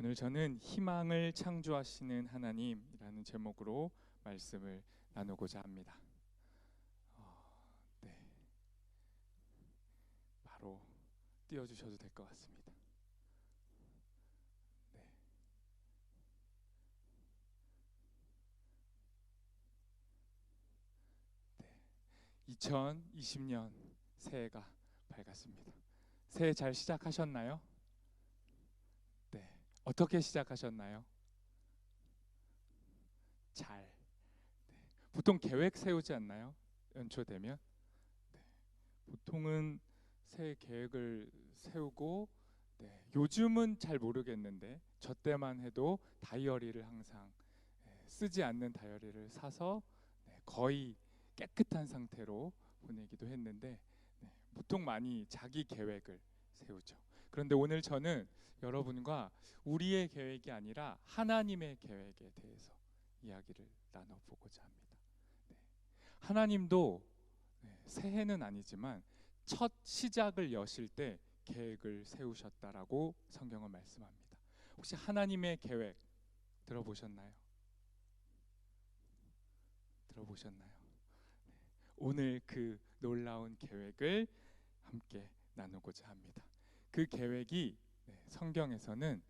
오늘 저는 희망을 창조하시는 하나님이라는 제목으로 말씀을 나누고자 합니다. 네, 바로 띄워주셔도 될 것 같습니다. 네. 2020년 새해가 밝았습니다. 새해 잘 시작하셨나요? 네. 어떻게 시작하셨나요? 잘. 네. 보통 계획 세우지 않나요? 연초 되면? 네. 보통은 새해 계획을 세우고, 요즘은 잘 모르겠는데 저 때만 해도 다이어리를 항상 쓰지 않는 다이어리를 사서 거의 깨끗한 상태로 보내기도 했는데, 보통 많이 자기 계획을 세우죠. 그런데 오늘 저는 여러분과 우리의 계획이 아니라 하나님의 계획에 대해서 이야기를 나눠보고자 합니다. 네. 하나님도 새해는 아니지만 첫 시작을 여실 때 계획을 세우셨다라고 성경은 말씀합니다. 혹시 하나님의 계획 들어보셨나요? 들어보셨나요? 오늘 그 놀라운 계획을 함께 나누고자 합니다. 그 계획이 성경에서는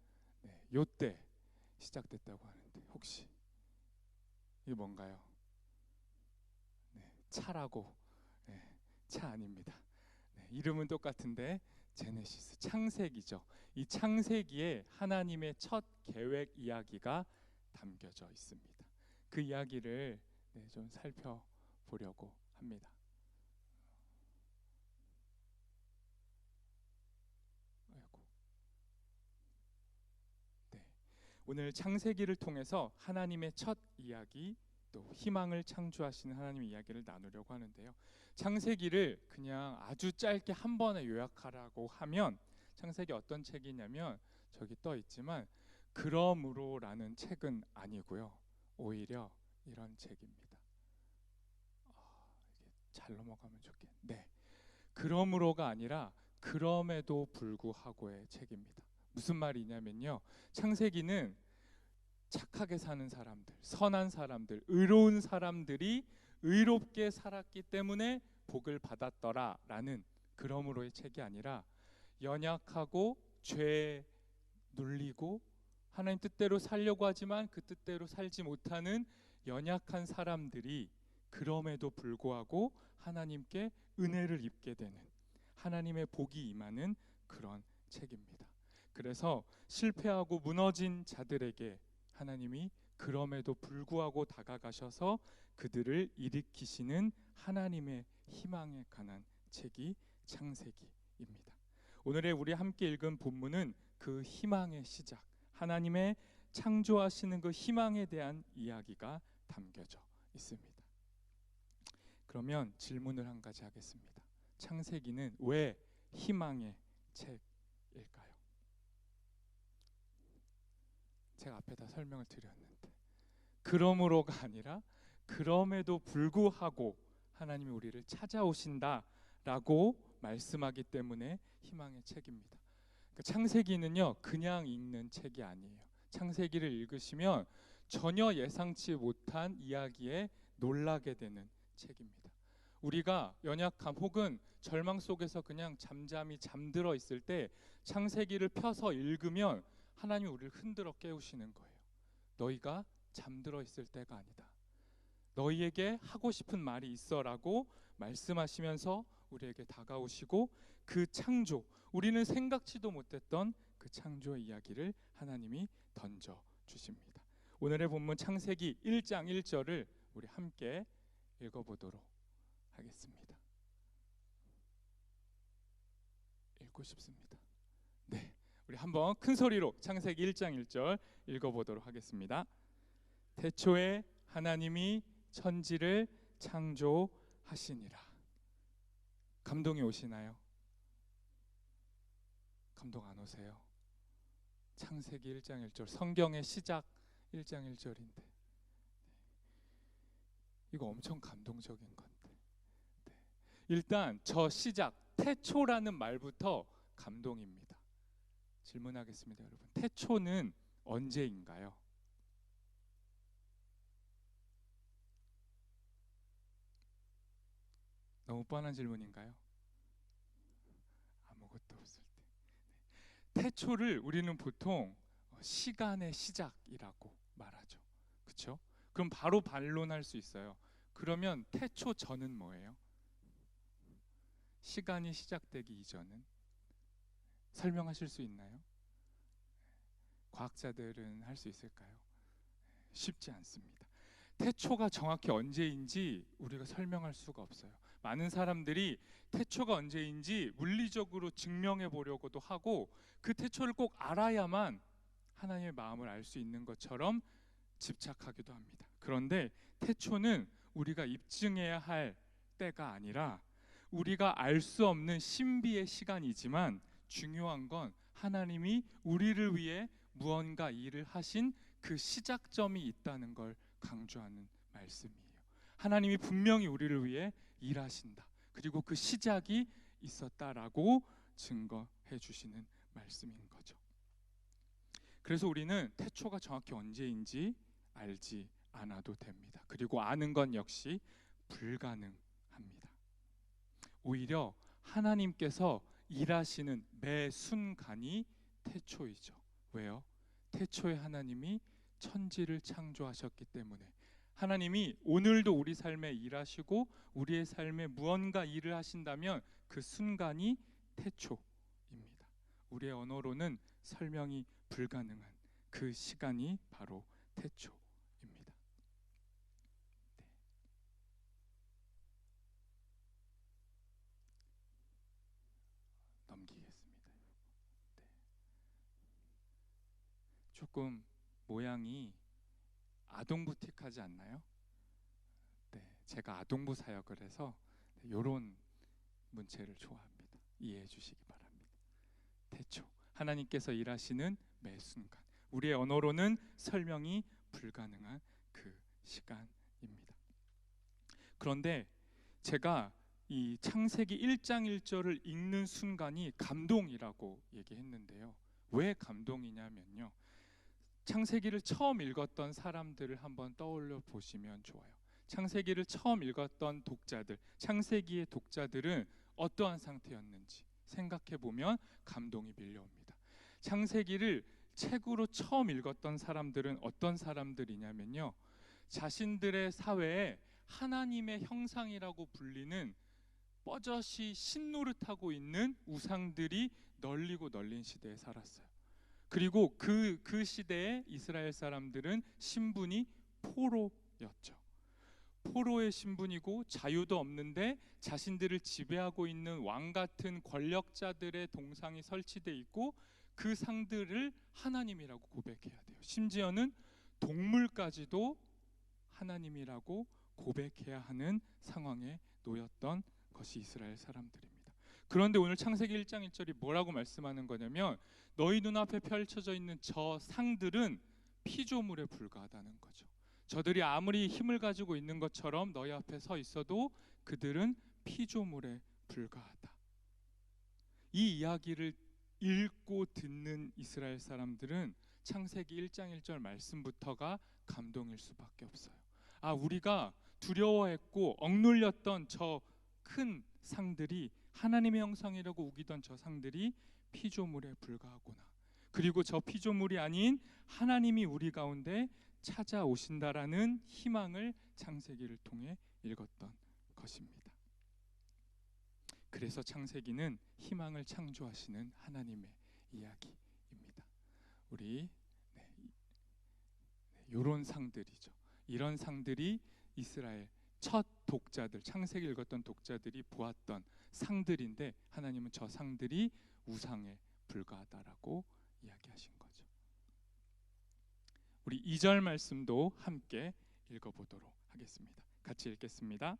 요때 시작됐다고 하는데 혹시 이게 뭔가요? 차라고. 차 아닙니다. 이름은 똑같은데 제네시스, 창세기죠. 이 창세기에 하나님의 첫 계획 이야기가 담겨져 있습니다. 그 이야기를 좀 살펴보려고 합니다. 아이고. 네. 오늘 창세기를 통해서 하나님의 첫 이야기, 또 희망을 창조하시는 하나님의 이야기를 나누려고 하는데요. 창세기를 그냥 아주 짧게 한 번에 요약하라고 하면 창세기 어떤 책이냐면 저기 떠 있지만 그러므로라는 책은 아니고요. 오히려 이런 책입니다. 이게 잘 넘어가면 좋겠네. 네. 그러므로가 아니라 그럼에도 불구하고의 책입니다. 무슨 말이냐면요. 창세기는 착하게 사는 사람들, 선한 사람들, 의로운 사람들이 의롭게 살았기 때문에 복을 받았더라라는 그러므로의 책이 아니라 연약하고 죄에 눌리고 하나님 뜻대로 살려고 하지만 그 뜻대로 살지 못하는 연약한 사람들이 그럼에도 불구하고 하나님께 은혜를 입게 되는, 하나님의 복이 임하는 그런 책입니다. 그래서 실패하고 무너진 자들에게 하나님이 그럼에도 불구하고 다가가셔서 그들을 일으키시는 하나님의 희망에 관한 책이 창세기입니다. 오늘의 우리 함께 읽은 본문은 그 희망의 시작, 하나님의 창조하시는 그 희망에 대한 이야기가 담겨져 있습니다. 그러면 질문을 한 가지 하겠습니다. 창세기는 왜 희망의 책일까요? 제가 앞에 다 설명을 드렸는데, 그러므로가 아니라 그럼에도 불구하고 하나님이 우리를 찾아오신다라고 말씀하기 때문에 희망의 책입니다. 그러니까 창세기는요, 그냥 읽는 책이 아니에요. 창세기를 읽으시면 전혀 예상치 못한 이야기에 놀라게 되는 책입니다. 우리가 연약함 혹은 절망 속에서 그냥 잠잠히 잠들어 있을 때 창세기를 펴서 읽으면 하나님이 우리를 흔들어 깨우시는 거예요. 너희가 잠들어 있을 때가 아니다. 너희에게 하고 싶은 말이 있어라고 말씀하시면서 우리에게 다가오시고 그 창조, 우리는 생각지도 못했던 그 창조의 이야기를 하나님이 던져 주십니다. 오늘의 본문 창세기 1장 1절을 우리 함께 읽어보도록 하겠습니다. 읽고 싶습니다. 네, 우리 한번 큰 소리로 창세기 1장 1절 읽어보도록 하겠습니다. 태초에 하나님이 천지를 창조하시니라. 감동이 오시나요? 감동 안 오세요? 창세기 1장 1절, 성경의 시작 1장 1절인데 이거 엄청 감동적인 건데, 일단 저 시작 태초라는 말부터 감동입니다. 질문하겠습니다, 여러분. 태초는 언제인가요? 너무 뻔한 질문인가요? 아무것도 없을 때. 태초를 우리는 보통 시간의 시작이라고 말하죠. 그렇죠? 그럼 바로 반론할 수 있어요. 그러면 태초 전은 뭐예요? 시간이 시작되기 이전은? 설명하실 수 있나요? 과학자들은 할 수 있을까요? 쉽지 않습니다. 태초가 정확히 언제인지 우리가 설명할 수가 없어요. 많은 사람들이 태초가 언제인지 물리적으로 증명해 보려고도 하고 그 태초를 꼭 알아야만 하나님의 마음을 알 수 있는 것처럼 집착하기도 합니다. 그런데 태초는 우리가 입증해야 할 때가 아니라 우리가 알 수 없는 신비의 시간이지만 중요한 건 하나님이 우리를 위해 무언가 일을 하신 그 시작점이 있다는 걸 강조하는 말씀이에요. 하나님이 분명히 우리를 위해 일하신다. 그리고 그 시작이 있었다라고 증거해 주시는 말씀인 거죠. 그래서 우리는 태초가 정확히 언제인지 알지 않아도 됩니다. 그리고 아는 건 역시 불가능합니다. 오히려 하나님께서 일하시는 매 순간이 태초이죠. 왜요? 태초에 하나님이 천지를 창조하셨기 때문에 하나님이 오늘도 우리 삶에 일하시고 우리의 삶에 무언가 일을 하신다면 그 순간이 태초입니다. 우리의 언어로는 설명이 불가능한 그 시간이 바로 태초입니다. 네. 넘기겠습니다. 네. 조금 모양이 아동부틱하지 않나요? 네, 제가 아동부 사역을 해서 이런 문체를 좋아합니다. 이해해 주시기 바랍니다. 태초, 하나님께서 일하시는 매 순간, 우리의 언어로는 설명이 불가능한 그 시간입니다. 그런데 제가 이 창세기 1장 1절을 읽는 순간이 감동이라고 얘기했는데요. 왜 감동이냐면요, 창세기를 처음 읽었던 사람들을 한번 떠올려 보시면 좋아요. 창세기를 처음 읽었던 독자들, 창세기의 독자들은 어떠한 상태였는지 생각해 보면 감동이 밀려옵니다. 창세기를 책으로 처음 읽었던 사람들은 어떤 사람들이냐면요, 자신들의 사회에 하나님의 형상이라고 불리는 뻣뻣이 신노릇하고 있는 우상들이 널리고 널린 시대에 살았어요. 그리고 그 시대에 이스라엘 사람들은 신분이 포로였죠. 포로의 신분이고 자유도 없는데 자신들을 지배하고 있는 왕 같은 권력자들의 동상이 설치되어 있고 그 상들을 하나님이라고 고백해야 돼요. 심지어는 동물까지도 하나님이라고 고백해야 하는 상황에 놓였던 것이 이스라엘 사람들입니다. 그런데 오늘 창세기 1장 1절이 뭐라고 말씀하는 거냐면 너희 눈앞에 펼쳐져 있는 저 상들은 피조물에 불과하다는 거죠. 저들이 아무리 힘을 가지고 있는 것처럼 너희 앞에 서 있어도 그들은 피조물에 불과하다. 이 이야기를 읽고 듣는 이스라엘 사람들은 창세기 1장 1절 말씀부터가 감동일 수밖에 없어요. 아, 우리가 두려워했고 억눌렸던 저 큰 상들이, 하나님의 형상이라고 우기던 저 상들이 피조물에 불과하구나. 그리고 저 피조물이 아닌 하나님이 우리 가운데 찾아오신다라는 희망을 창세기를 통해 읽었던 것입니다. 그래서 창세기는 희망을 창조하시는 하나님의 이야기입니다. 우리 이런 상들이죠. 이런 상들이 이스라엘 첫 독자들, 창세기 읽었던 독자들이 보았던 상들인데 하나님은 저 상들이 우상에 불과하다라고 이야기하신 거죠. 우리 2절 말씀도 함께 읽어보도록 하겠습니다. 같이 읽겠습니다.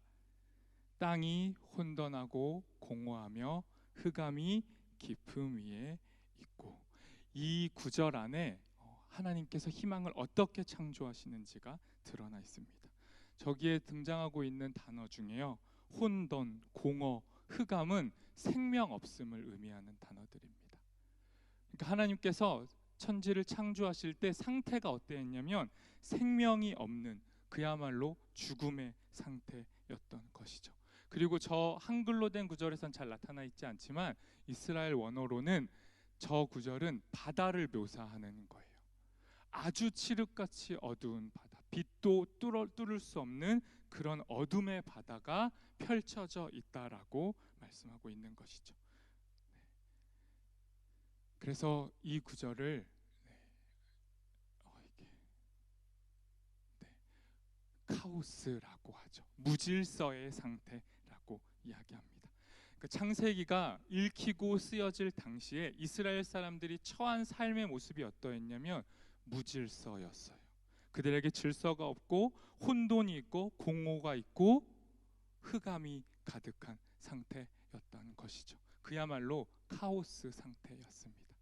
땅이 혼돈하고 공허하며 흑암이 깊음 위에 있고. 이 구절 안에 하나님께서 희망을 어떻게 창조하시는지가 드러나 있습니다. 저기에 등장하고 있는 단어 중에요, 혼돈, 공허, 흑암은 생명 없음을 의미하는 단어들입니다. 그러니까 하나님께서 천지를 창조하실 때 상태가 어땠냐면 생명이 없는, 그야말로 죽음의 상태였던 것이죠. 그리고 저 한글로 된 구절에선 잘 나타나 있지 않지만 이스라엘 원어로는 저 구절은 바다를 묘사하는 거예요. 아주 칠흑같이 어두운 바다, 빛도 뚫을 수 없는 그런 어둠의 바다가 펼쳐져 있다라고 말씀하고 있는 것이죠. 그래서 이 구절을 카오스라고 하죠. 무질서의 상태라고 이야기합니다. 그 창세기가 읽히고 쓰여질 당시에 이스라엘 사람들이 처한 삶의 모습이 어떠했냐면 무질서였어요. 그들에게 질서가 없고 혼돈이 있고 공허가 있고 흑암이 가득한 상태였던 것이죠. 그야말로 카오스 상태였습니다.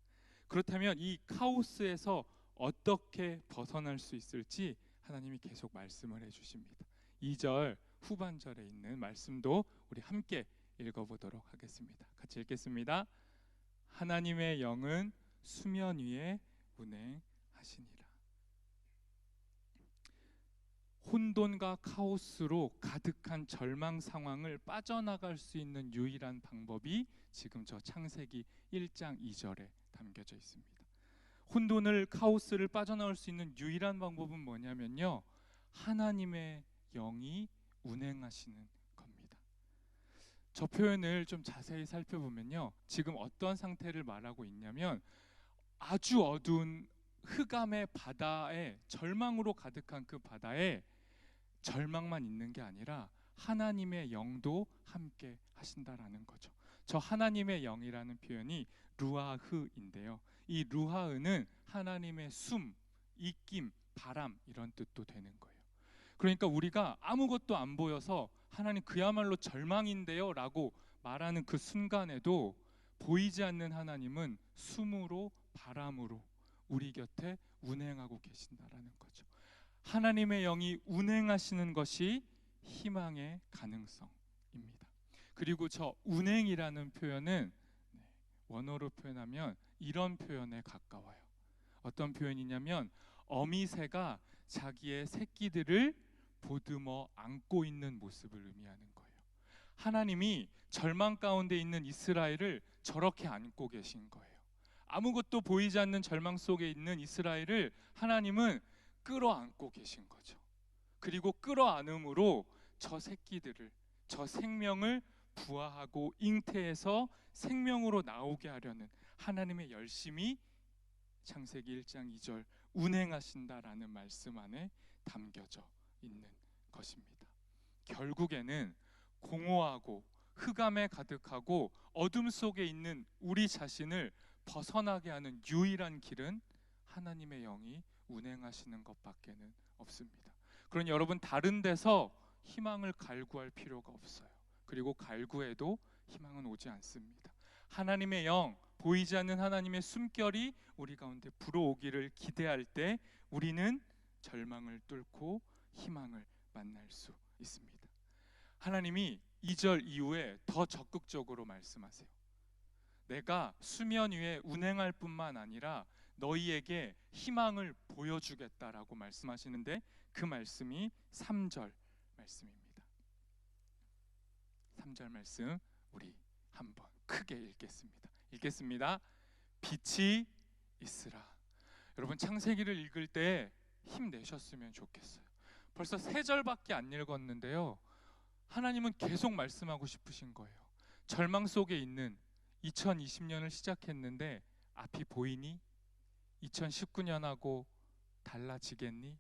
그렇다면 이 카오스에서 어떻게 벗어날 수 있을지 하나님이 계속 말씀을 해주십니다. 2절 후반절에 있는 말씀도 우리 함께 읽어보도록 하겠습니다. 같이 읽겠습니다. 하나님의 영은 수면 위에 운행하시니라. 혼돈과 카오스로 가득한 절망 상황을 빠져나갈 수 있는 유일한 방법이 지금 저 창세기 1장 2절에 담겨져 있습니다. 혼돈을, 카오스를 빠져나올 수 있는 유일한 방법은 뭐냐면요, 하나님의 영이 운행하시는 겁니다. 저 표현을 좀 자세히 살펴보면요, 지금 어떤 상태를 말하고 있냐면 아주 어두운 흑암의 바다에, 절망으로 가득한 그 바다에 절망만 있는 게 아니라 하나님의 영도 함께 하신다라는 거죠. 저 하나님의 영이라는 표현이 루아흐인데요, 이 루하흐는 하나님의 숨, 입김, 바람 이런 뜻도 되는 거예요. 그러니까 우리가 아무것도 안 보여서 하나님 그야말로 절망인데요 라고 말하는 그 순간에도 보이지 않는 하나님은 숨으로 바람으로 우리 곁에 운행하고 계신다라는 거죠. 하나님의 영이 운행하시는 것이 희망의 가능성입니다. 그리고 저 운행이라는 표현은 원어로 표현하면 이런 표현에 가까워요. 어떤 표현이냐면 어미새가 자기의 새끼들을 보듬어 안고 있는 모습을 의미하는 거예요. 하나님이 절망 가운데 있는 이스라엘을 저렇게 안고 계신 거예요. 아무것도 보이지 않는 절망 속에 있는 이스라엘을 하나님은 끌어안고 계신 거죠. 그리고 끌어안음으로 저 새끼들을, 저 생명을 부화하고 잉태해서 생명으로 나오게 하려는 하나님의 열심이 창세기 1장 2절 운행하신다라는 말씀 안에 담겨져 있는 것입니다. 결국에는 공허하고 흑암에 가득하고 어둠 속에 있는 우리 자신을 벗어나게 하는 유일한 길은 하나님의 영이 운행하시는 것밖에는 없습니다. 그러니 여러분, 다른 데서 희망을 갈구할 필요가 없어요. 그리고 갈구해도 희망은 오지 않습니다. 하나님의 영, 보이지 않는 하나님의 숨결이 우리 가운데 불어오기를 기대할 때 우리는 절망을 뚫고 희망을 만날 수 있습니다. 하나님이 2절 이후에 더 적극적으로 말씀하세요. 내가 수면 위에 운행할 뿐만 아니라 너희에게 희망을 보여주겠다라고 말씀하시는데 그 말씀이 3절 말씀입니다. 3절 말씀 우리 한번 크게 읽겠습니다. 빛이 있으라. 여러분, 창세기를 읽을 때 힘내셨으면 좋겠어요. 벌써 3절밖에 안 읽었는데요, 하나님은 계속 말씀하고 싶으신 거예요. 절망 속에 있는 2020년을 시작했는데 앞이 보이니? 2019년하고 달라지겠니?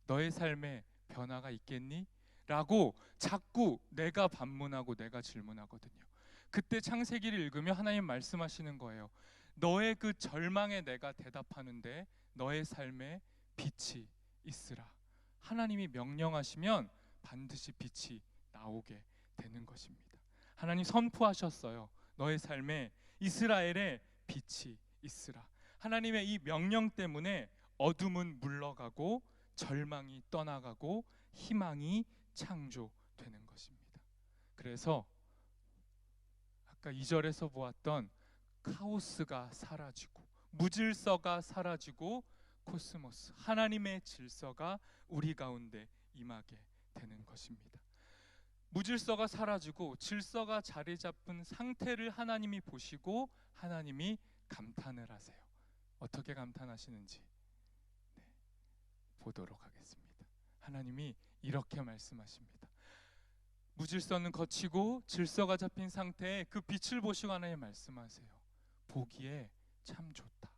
너의 삶에 변화가 있겠니? 라고 자꾸 내가 반문하고 내가 질문하거든요. 그때 창세기를 읽으면 하나님 말씀하시는 거예요. 너의 그 절망에 내가 대답하는데 너의 삶에 빛이 있으라. 하나님이 명령하시면 반드시 빛이 나오게 되는 것입니다. 하나님 선포하셨어요. 너의 삶에 이스라엘의 빛이 있으라. 하나님의 이 명령 때문에 어둠은 물러가고 절망이 떠나가고 희망이 창조되는 것입니다. 그래서 아까 2절에서 보았던 카오스가 사라지고 무질서가 사라지고 코스모스, 하나님의 질서가 우리 가운데 임하게 되는 것입니다. 무질서가 사라지고 질서가 자리 잡은 상태를 하나님이 보시고 하나님이 감탄을 하세요. 어떻게 감탄하시는지 보도록 하겠습니다. 하나님이 이렇게 말씀하십니다. 무질서는 거치고 질서가 잡힌 상태에 그 빛을 보시고 하나님 말씀하세요. 보기에 참 좋다.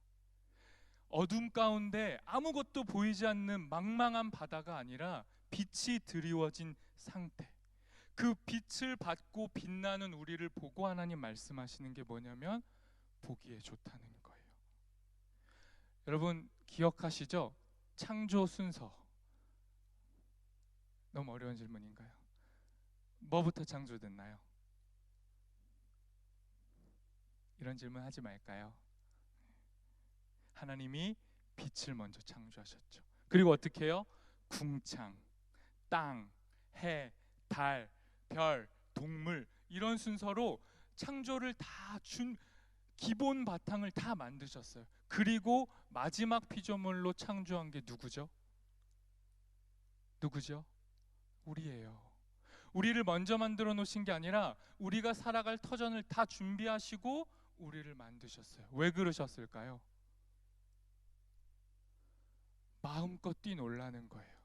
어둠 가운데 아무것도 보이지 않는 망망한 바다가 아니라 빛이 드리워진 상태, 그 빛을 받고 빛나는 우리를 보고 하나님 말씀하시는 게 뭐냐면 보기에 좋다는 거예요. 여러분 기억하시죠? 창조 순서. 너무 어려운 질문인가요? 뭐부터 창조됐나요? 이런 질문 하지 말까요? 하나님이 빛을 먼저 창조하셨죠. 그리고 어떻게 해요? 궁창, 땅, 해, 달, 별, 동물 이런 순서로 창조를 다 준 기본 바탕을 다 만드셨어요. 그리고 마지막 피조물로 창조한 게 누구죠? 누구죠? 우리예요. 우리를 먼저 만들어 놓으신 게 아니라 우리가 살아갈 터전을 다 준비하시고 우리를 만드셨어요. 왜 그러셨을까요? 마음껏 뛰놀라는 거예요.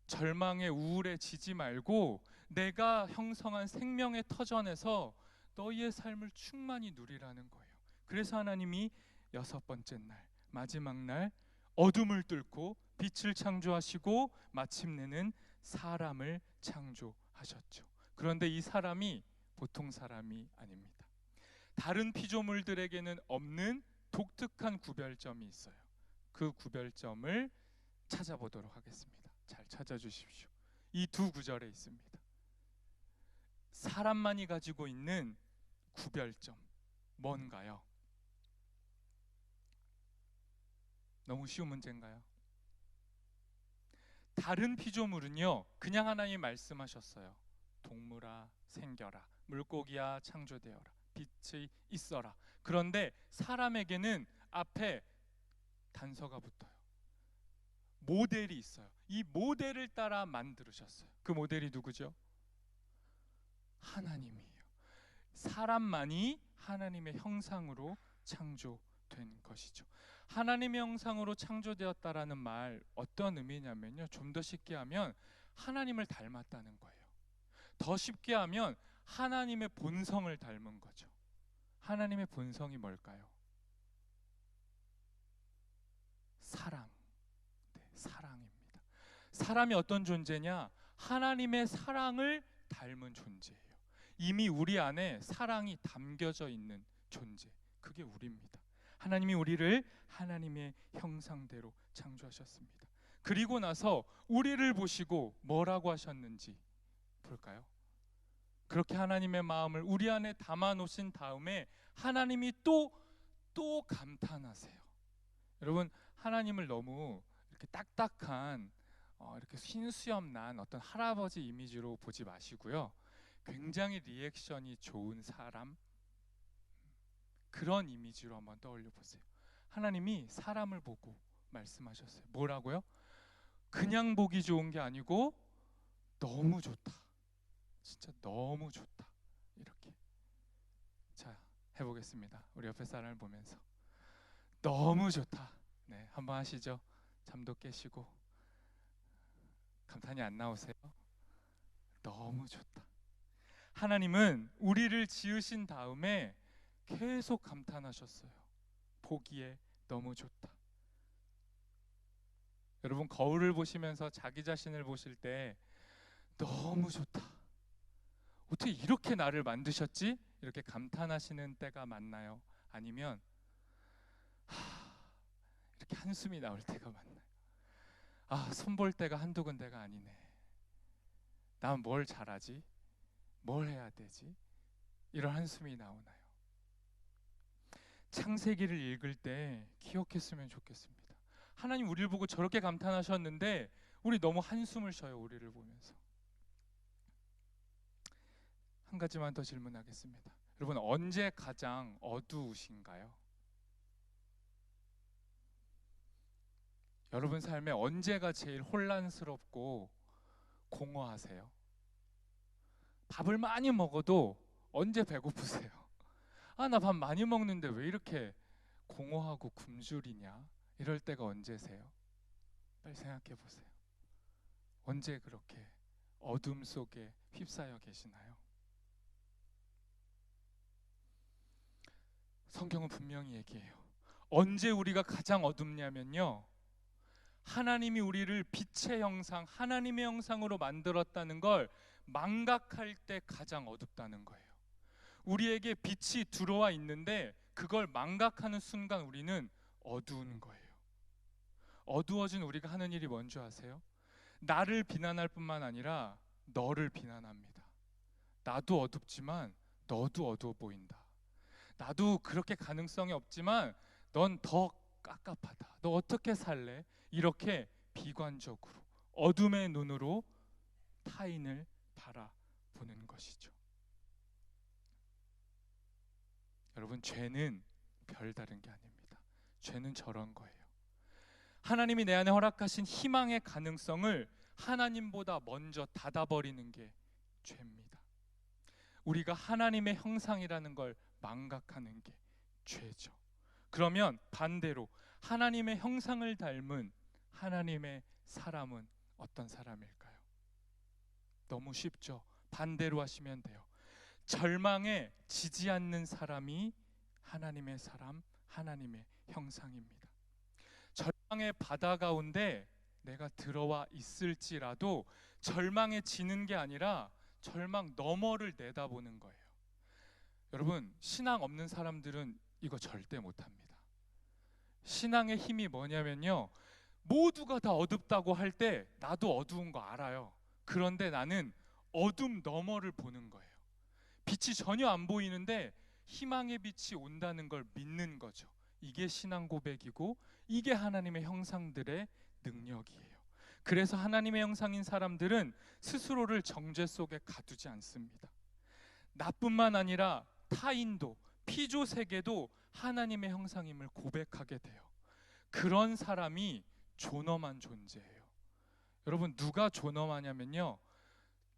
절망의 우울에 지지 말고 내가 형성한 생명의 터전에서 너희의 삶을 충만히 누리라는 거예요. 그래서 하나님이 여섯 번째 날, 마지막 날 어둠을 뚫고 빛을 창조하시고 마침내는 사람을 창조하셨죠. 그런데 이 사람이 보통 사람이 아닙니다. 다른 피조물들에게는 없는 독특한 구별점이 있어요. 그 구별점을 찾아보도록 하겠습니다. 잘 찾아주십시오. 이 두 구절에 있습니다. 사람만이 가지고 있는 구별점 뭔가요? 너무 쉬운 문제인가요? 다른 피조물은요 그냥 하나님이 말씀하셨어요. 동물아 생겨라, 물고기야 창조되어라, 빛이 있어라. 그런데 사람에게는 앞에 단서가 붙어요. 모델이 있어요. 이 모델을 따라 만들으셨어요. 그 모델이 누구죠? 하나님이에요. 사람만이 하나님의 형상으로 창조된 것이죠. 하나님의 형상으로 창조되었다라는 말 어떤 의미냐면요, 좀 더 쉽게 하면 하나님을 닮았다는 거예요. 더 쉽게 하면 하나님의 본성을 닮은 거죠. 하나님의 본성이 뭘까요? 사랑. 네, 사랑입니다. 사람이 어떤 존재냐? 하나님의 사랑을 닮은 존재예요. 이미 우리 안에 사랑이 담겨져 있는 존재, 그게 우리입니다. 하나님이 우리를 하나님의 형상대로 창조하셨습니다. 그리고 나서 우리를 보시고 뭐라고 하셨는지 볼까요? 그렇게 하나님의 마음을 우리 안에 담아 놓으신 다음에 하나님이 또 감탄하세요. 여러분 하나님을 너무 이렇게 딱딱한 이렇게 흰수염 난 어떤 할아버지 이미지로 보지 마시고요. 굉장히 리액션이 좋은 사람, 그런 이미지로 한번 떠올려 보세요. 하나님이 사람을 보고 말씀하셨어요. 뭐라고요? 그냥 보기 좋은 게 아니고 너무 좋다. 진짜 너무 좋다. 이렇게. 자, 해보겠습니다. 우리 옆에 사람을 보면서 너무 좋다. 네, 한번 하시죠. 잠도 깨시고. 감탄이 안 나오세요? 너무 좋다. 하나님은 우리를 지으신 다음에 계속 감탄하셨어요. 보기에 너무 좋다. 여러분 거울을 보시면서 자기 자신을 보실 때 너무 좋다. 어떻게 이렇게 나를 만드셨지? 이렇게 감탄하시는 때가 많나요? 아니면 이렇게 한숨이 나올 때가 많나요? 손볼 때가 한두 군데가 아니네. 난 뭘 잘하지? 뭘 해야 되지? 이런 한숨이 나오나요? 창세기를 읽을 때 기억했으면 좋겠습니다. 하나님 우리를 보고 저렇게 감탄하셨는데 우리 너무 한숨을 쉬어요. 우리를 보면서. 한 가지만 더 질문하겠습니다. 여러분 언제 가장 어두우신가요? 여러분 삶에 언제가 제일 혼란스럽고 공허하세요? 밥을 많이 먹어도 언제 배고프세요? 아, 나 밥 많이 먹는데 왜 이렇게 공허하고 굶주리냐? 이럴 때가 언제세요? 빨리 생각해 보세요. 언제 그렇게 어둠 속에 휩싸여 계시나요? 성경은 분명히 얘기해요. 언제 우리가 가장 어둡냐면요, 하나님이 우리를 빛의 형상, 하나님의 형상으로 만들었다는 걸 망각할 때 가장 어둡다는 거예요. 우리에게 빛이 들어와 있는데 그걸 망각하는 순간 우리는 어두운 거예요. 어두워진 우리가 하는 일이 뭔지 아세요? 나를 비난할 뿐만 아니라 너를 비난합니다. 나도 어둡지만 너도 어두워 보인다. 나도 그렇게 가능성이 없지만 넌 더 깝깝하다. 너 어떻게 살래? 이렇게 비관적으로 어둠의 눈으로 타인을 바라보는 것이죠. 여러분, 죄는 별다른 게 아닙니다. 죄는 저런 거예요. 하나님이 내 안에 허락하신 희망의 가능성을 하나님보다 먼저 닫아버리는 게 죄입니다. 우리가 하나님의 형상이라는 걸 망각하는 게 죄죠. 그러면 반대로 하나님의 형상을 닮은 하나님의 사람은 어떤 사람일까요? 너무 쉽죠. 반대로 하시면 돼요. 절망에 지지 않는 사람이 하나님의 사람, 하나님의 형상입니다. 절망의 바다 가운데 내가 들어와 있을지라도 절망에 지는 게 아니라 절망 너머를 내다보는 거예요. 여러분, 신앙 없는 사람들은 이거 절대 못합니다. 신앙의 힘이 뭐냐면요, 모두가 다 어둡다고 할 때 나도 어두운 거 알아요. 그런데 나는 어둠 너머를 보는 거예요. 빛이 전혀 안 보이는데 희망의 빛이 온다는 걸 믿는 거죠. 이게 신앙 고백이고 이게 하나님의 형상들의 능력이에요. 그래서 하나님의 형상인 사람들은 스스로를 정죄 속에 가두지 않습니다. 나뿐만 아니라 타인도, 피조 세계도 하나님의 형상임을 고백하게 돼요. 그런 사람이 존엄한 존재예요. 여러분, 누가 존엄하냐면요,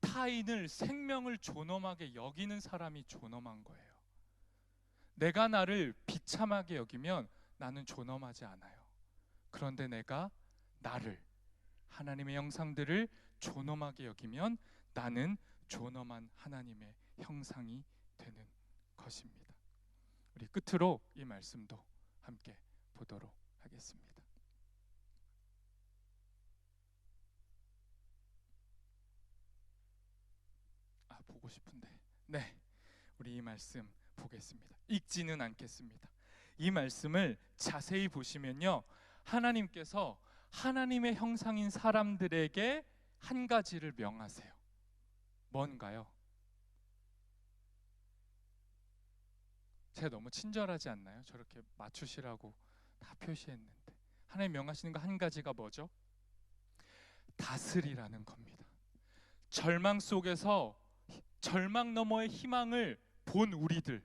타인을, 생명을 존엄하게 여기는 사람이 존엄한 거예요. 내가 나를 비참하게 여기면 나는 존엄하지 않아요. 그런데 내가 나를, 하나님의 형상들을 존엄하게 여기면 나는 존엄한 하나님의 형상이 되는 것입니다. 우리 끝으로 이 말씀도 함께 보도록 하겠습니다. 보고 싶은데. 네, 우리 이 말씀 보겠습니다. 읽지는 않겠습니다. 이 말씀을 자세히 보시면요, 하나님께서 하나님의 형상인 사람들에게 한 가지를 명하세요. 뭔가요? 제가 너무 친절하지 않나요? 저렇게 맞추시라고 다 표시했는데. 하나님 명하시는 거 한 가지가 뭐죠? 다스리라는 겁니다. 절망 속에서 절망 너머의 희망을 본 우리들,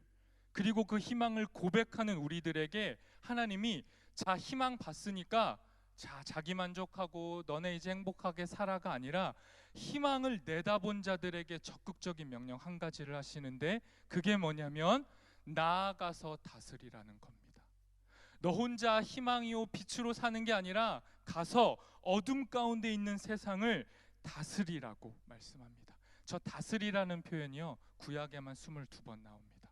그리고 그 희망을 고백하는 우리들에게 하나님이, 자, 희망 봤으니까 자, 자기 만족하고 너네 이제 행복하게 살아가 아니라 희망을 내다본 자들에게 적극적인 명령 한 가지를 하시는데, 그게 뭐냐면 나아가서 다스리라는 겁니다. 너 혼자 희망이요 빛으로 사는 게 아니라 가서 어둠 가운데 있는 세상을 다스리라고 말씀합니다. 저 다스리라는 표현이요, 구약에만 22번 나옵니다.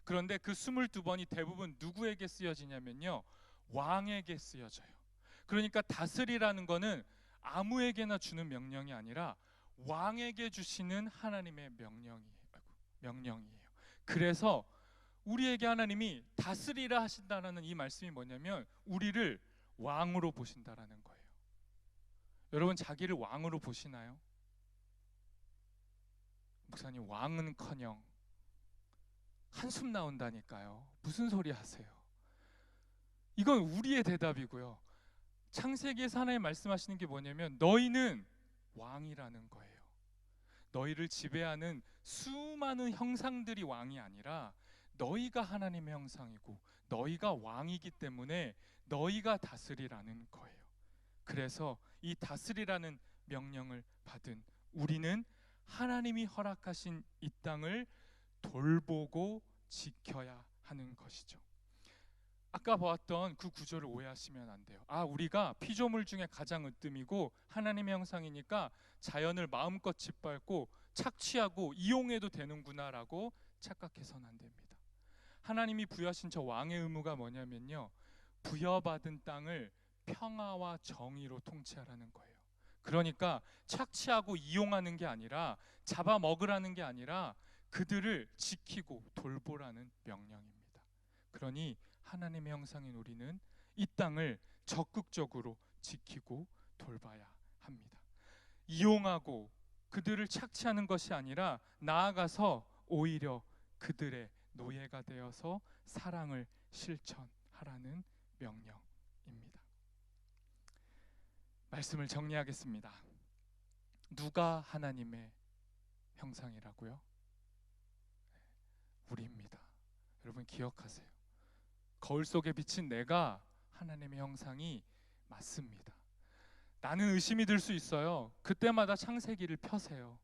그런데 그 22번이 대부분 누구에게 쓰여지냐면요, 왕에게 쓰여져요. 그러니까 다스리라는 거는 아무에게나 주는 명령이 아니라 왕에게 주시는 하나님의 명령이에요. 그래서 우리에게 하나님이 다스리라 하신다는 이 말씀이 뭐냐면 우리를 왕으로 보신다라는 거예요. 여러분, 자기를 왕으로 보시나요? 목사님, 왕은커녕 한숨 나온다니까요. 무슨 소리 하세요? 이건 우리의 대답이고요. 창세기에서 하나님 말씀하시는 게 뭐냐면 너희는 왕이라는 거예요. 너희를 지배하는 수많은 형상들이 왕이 아니라 너희가 하나님의 형상이고 너희가 왕이기 때문에 너희가 다스리라는 거예요. 그래서 이 다스리라는 명령을 받은 우리는 하나님이 허락하신 이 땅을 돌보고 지켜야 하는 것이죠. 아까 보았던 그 구조를 오해하시면 안 돼요. 우리가 피조물 중에 가장 으뜸이고 하나님의 형상이니까 자연을 마음껏 짓밟고 착취하고 이용해도 되는구나라고 착각해서는 안 됩니다. 하나님이 부여하신 저 왕의 의무가 뭐냐면요, 부여받은 땅을 평화와 정의로 통치하라는 거예요. 그러니까 착취하고 이용하는 게 아니라, 잡아먹으라는 게 아니라 그들을 지키고 돌보라는 명령입니다. 그러니 하나님의 형상인 우리는 이 땅을 적극적으로 지키고 돌봐야 합니다. 이용하고 그들을 착취하는 것이 아니라 나아가서 오히려 그들의 노예가 되어서 사랑을 실천하라는 명령입니다. 말씀을 정리하겠습니다. 누가 하나님의 형상이라고요? 우리입니다. 여러분 기억하세요. 거울 속에 비친 내가 하나님의 형상이 맞습니다. 나는 의심이 들 수 있어요. 그때마다 창세기를 펴세요.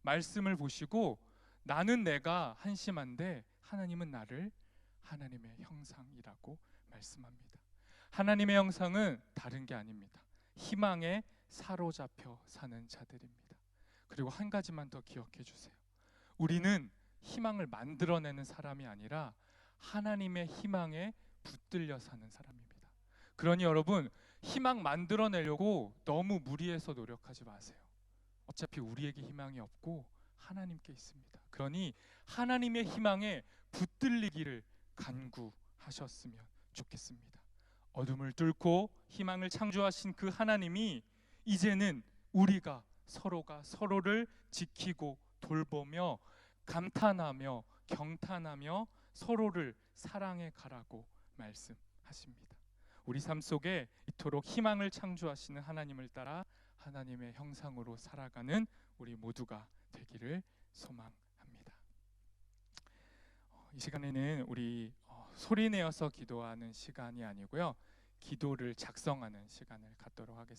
말씀을 보시고 나는 내가 한심한데 하나님은 나를 하나님의 형상이라고 말씀합니다. 하나님의 형상은 다른 게 아닙니다. 희망에 사로잡혀 사는 자들입니다. 그리고 한 가지만 더 기억해 주세요. 우리는 희망을 만들어내는 사람이 아니라 하나님의 희망에 붙들려 사는 사람입니다. 그러니 여러분, 희망 만들어내려고 너무 무리해서 노력하지 마세요. 어차피 우리에게 희망이 없고 하나님께 있습니다. 그러니 하나님의 희망에 붙들리기를 간구하셨으면 좋겠습니다. 어둠을 뚫고 희망을 창조하신 그 하나님이 이제는 우리가 서로가 서로를 지키고 돌보며 감탄하며 경탄하며 서로를 사랑해 가라고 말씀하십니다. 우리 삶 속에 이토록 희망을 창조하시는 하나님을 따라 하나님의 형상으로 살아가는 우리 모두가 되기를 소망합니다. 이 시간에는 우리 소리내어서 기도하는 시간이 아니고요, 기도를 작성하는 시간을 갖도록 하겠습니다.